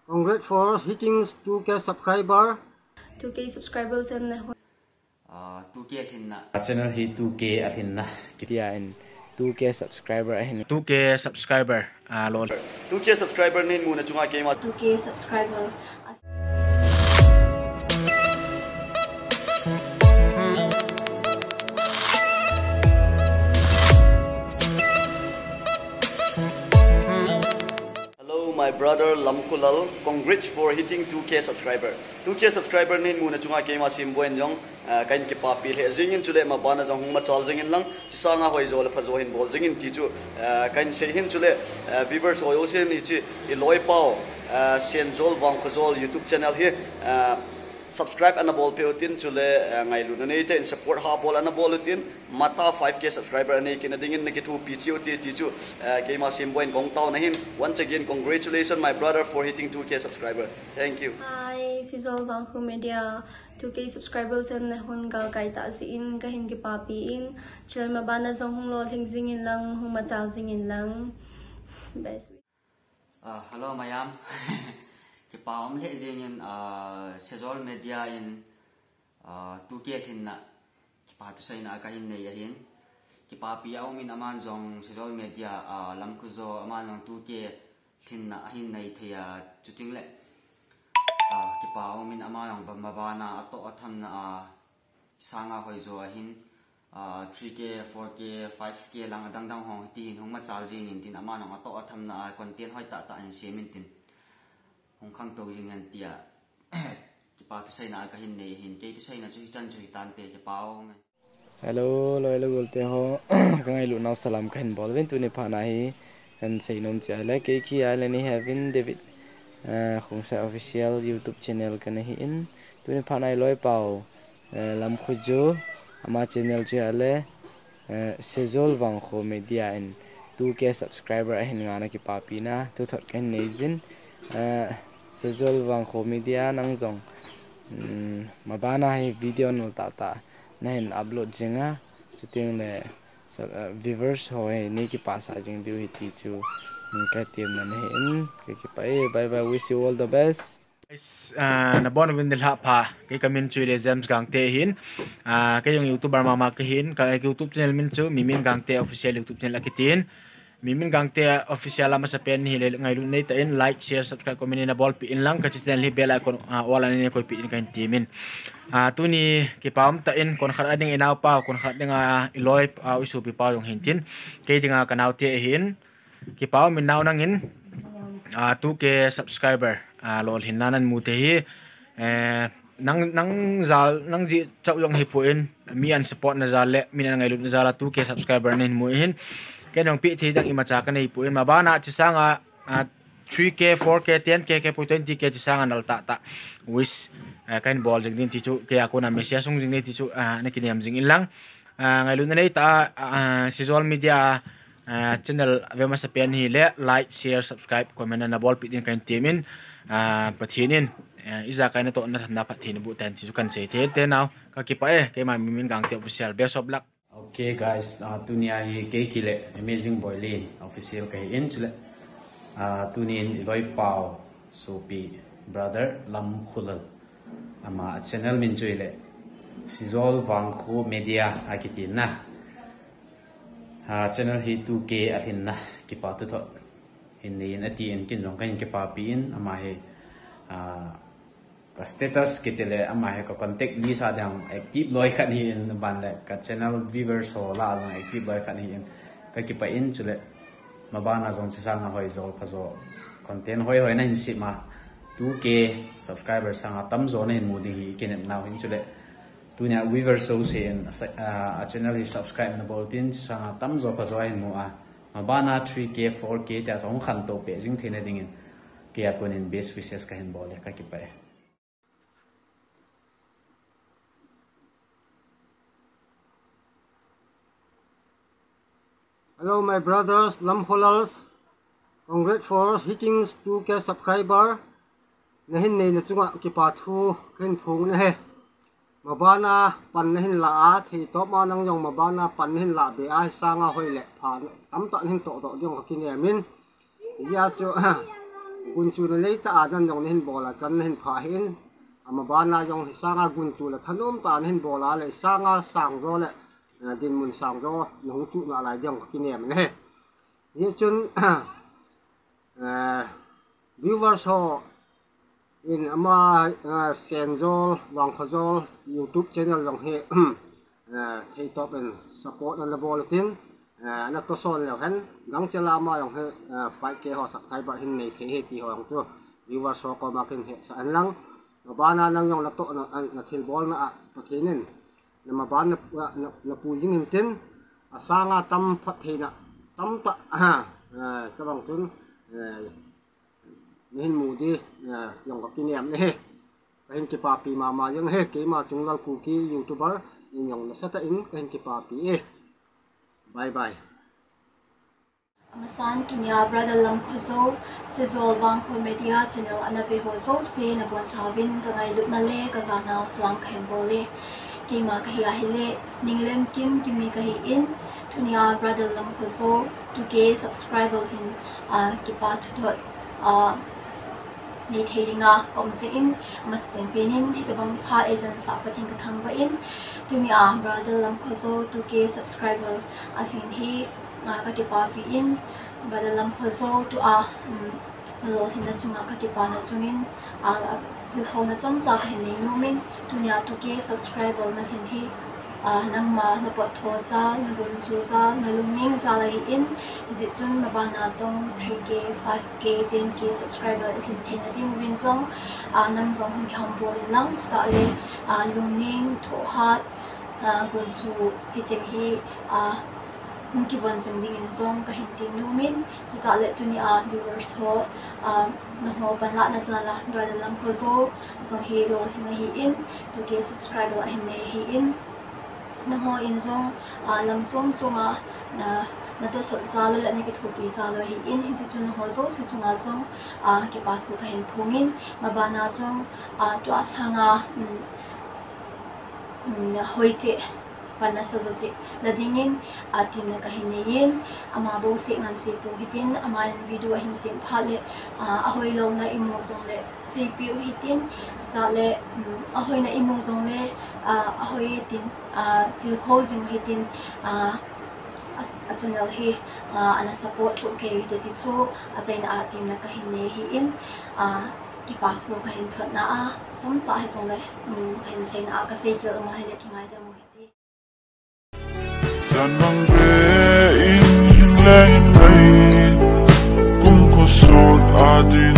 Congrats for hitting 2K subscriber. 2K subscriber channel 2K ahinna channel hi 2K ahinna kia in 2K subscriber ahin 2K subscriber lol 2K subscriber nin muna chunga kema 2K subscriber. my brother Lamkulal, congrats for hitting 2K subscriber. 2K subscriber nin muna chunga kema SEMBOI jong kain Kipa lheh zingin chule ma bana jong huma chal zingin lang chisanga hoi zol phazo hin bol zingin ti chu kain sehin chule viewers oyo se ni chi loi pao Sejol wang khozol YouTube channel hi subscribe and ball peutin chule ngai lu nei te in support ha ball and ball utin mantah 5K subscriber nei kin dingin ne ki thu PCO ti chu kema SEMBOI gong tao na hin. Once again congratulations my brother for hitting 2K subscriber. Thank you. Hi, Sejol wang media 2K subscriber channel CHUNGLAL kai ta si in ka hin Kipa in chul ma bana jong hung lol hing zingin lang hung ma chal zingin lang best. Hello mayam. Kipa lheh zingin Sejol media in 2K hinna Kipa tu sai na ka hin nei hin Kipa piao min aman jong Sejol media lam ku zo aman jong 2K hinna hin nei thia chuting le Kipa min ama yang bambana ato atham na sanga hoi zo hin 3K 4K 5K lang adang dang hong ti hin hong ma chal jing in tin ama nang ato atham na content hoi ta in semin tin hong khang to jing han tia Kipa tu sai na ka hin nei hin ke tu sai na chu chan chu tan te Kipa hello lo golte ho kangai lu na salam kan bol ven tu ne phana hi kan sei nom cha la ke ki ala ni having David KHONGSAI official YouTube channel kan hi in tu ne phana loi pau lam khujo ama channel chu ale Sejol wang media in 2K subscriber ahin ngana ki papina tu thot kan neizin Sejol wang media nang jong mabana hi video no ta nahin upload jinga chuting le viewers hoy ni ki pasa jing diu hiti chu ka team na hin ki pai bye bye, wish you all the best guys. Na bon win dil ha pa ke kamin chu le James GANGTE hin ke yung YouTuber mama ke hin ka YouTube channel min chu mimin GANGTE official YouTube channel akitin mimin GANGTE official ama sa pen hi le ngai lu nei ta in like share subscribe comment na ball pi in lang ka channel hi bell icon wala ni ko pi in kan timin tu ni Kipam ta in kon khar ading inaw pa kon khar dinga iloi usu pi pa yung hintin ke dinga kanaw te hin Kipam min naw nang in 2K subscriber lol hinanan mu te hi nang zal nang ji chau yung hipuin mi an support na zale min ngai lu na zala 2K subscriber nin mu hin kenong pi thi dang imacha ka nei puin mabana chisanga 3K 4K 10K ke 20K chisanga nal ta wish kain ball jing din ti chu ke ako na mesia sung jing nei ti chu na kiniam jing ilang ngai lu na nei ta Sejol media channel vema sa pen hi le like share subscribe comment na ball pi din kain timin pathinin iza kain to na pathin bu tan ti chu kan sei te now kakipah ke ma mimin GANGTE official best of luck. okay guys dunia hi ke kile amazing BOILEN official kai in chule tunin loi pau sopi brother Lamkulal ama channel min chuile Sejol wang media akitin na channel hi 2K ahin na Kipa tu Thot hindi na tin kin jong kan Kipa pin ama he ka status kitele ama he ko contact ni sa dang active loi khan hi in ban le ka channel viewers so la jong active loi khan hi in ka Kipa in chule mabana jong chisanga hoi zol phazo content hoi na in si ma 2K subscriber sanga tam zo na in mudi hi kin now in chule tunya viewers so sen a channel hi subscribe na boltin sanga tam zo phazo in mu mabana 3K 4K ta jong khan to pe jing thina dingin kia konin best wishes ka hin bole ka Kipa Hello my brothers Lamkulal, congrats for hitting 2K subscriber. Nahin nei na chunga Kipa thu ken phung na he mabana pan nahin la thi to ma nang yong mabana pan nahin la be ai sanga hoi le phan tam ta hin to jong ka kin min ya chu gun chu na lei ta adan jong hin bola chan hin pha hin ama bana jong sanga gun chu la thanom ta hin bola le sanga sang ro le din mun sang ro nong chu na lai jong ki nem ne ye chun viewers ho in ama Sejol wang khajol YouTube channel jong he thei top and support on the bulletin na to son le han GANGTE lama jong he 5k ho subscriber hin nei the he ti ho jong tu viewers ho ko ma kin he sa an lang mabana nang jong na to na thil bol na pathinin na mabana na puling in tin asanga tam phathina tam ta ka bang chun nên mù đi dòng có kinh nghiệm này cái Kipa pi mà những hết cái mà chúng là Kuki YouTuber nên dòng nó sẽ tới cái Kipa pi bye bye Amasan tunia brother lam khozo Sejol wang ko media channel anabe hozo se na bon chawin ka ngai lut na le ka zana slang khen bole ki ma ka hi le ninglem kim kimi ka hi in tunia brother lam khozo to get subscriber hin Kipa Thot ni theiringa komse in mas penin hitabang pha agent sa pathing ka thangba in tunia brother lam khozo to get subscriber athin hi ka Kipa pi in brother lam khozo to lo hin na chunga ka Kipa na chungin tu khona chom cha khen nei numin tunia to get subscriber na hin hi nang ma na pot thoza na gun chu za na lumning za lai in is it chun mabana song 3k 5k 10k subscriber in thena ding win song nang song hon kham bol lang ta le lumning tho hat gun chu hi cheng hi ki von jeng ding in song ka hin ting lumin chu ta le tuni viewers ho na ho ban la na za la brother lam khozo song hi lo thina hi in 2k subscriber hin ne hi in na ho in zong lam chom chonga na to so za lo la ne ki thupi za lo hi in hi chu na ho zo si chunga zong ki pa thu ka hin phungin mabana zong to asanga hoi che pana sa zo che la dingin atin na ka hinein ama bo se ngan se pu hitin ama video hin sim phale ahoi lo na imo zong le cpu hitin ta le ahoi na imo zong le ahoi tin til closing hitin channel hi ana support so ke te ti so azaina atin na ka hine hi in Kipa thu ka hin thot na chom cha he song le hin sein ka Sejol ma he le ki ngai da mo hi Janang in lheh kum ko sot adin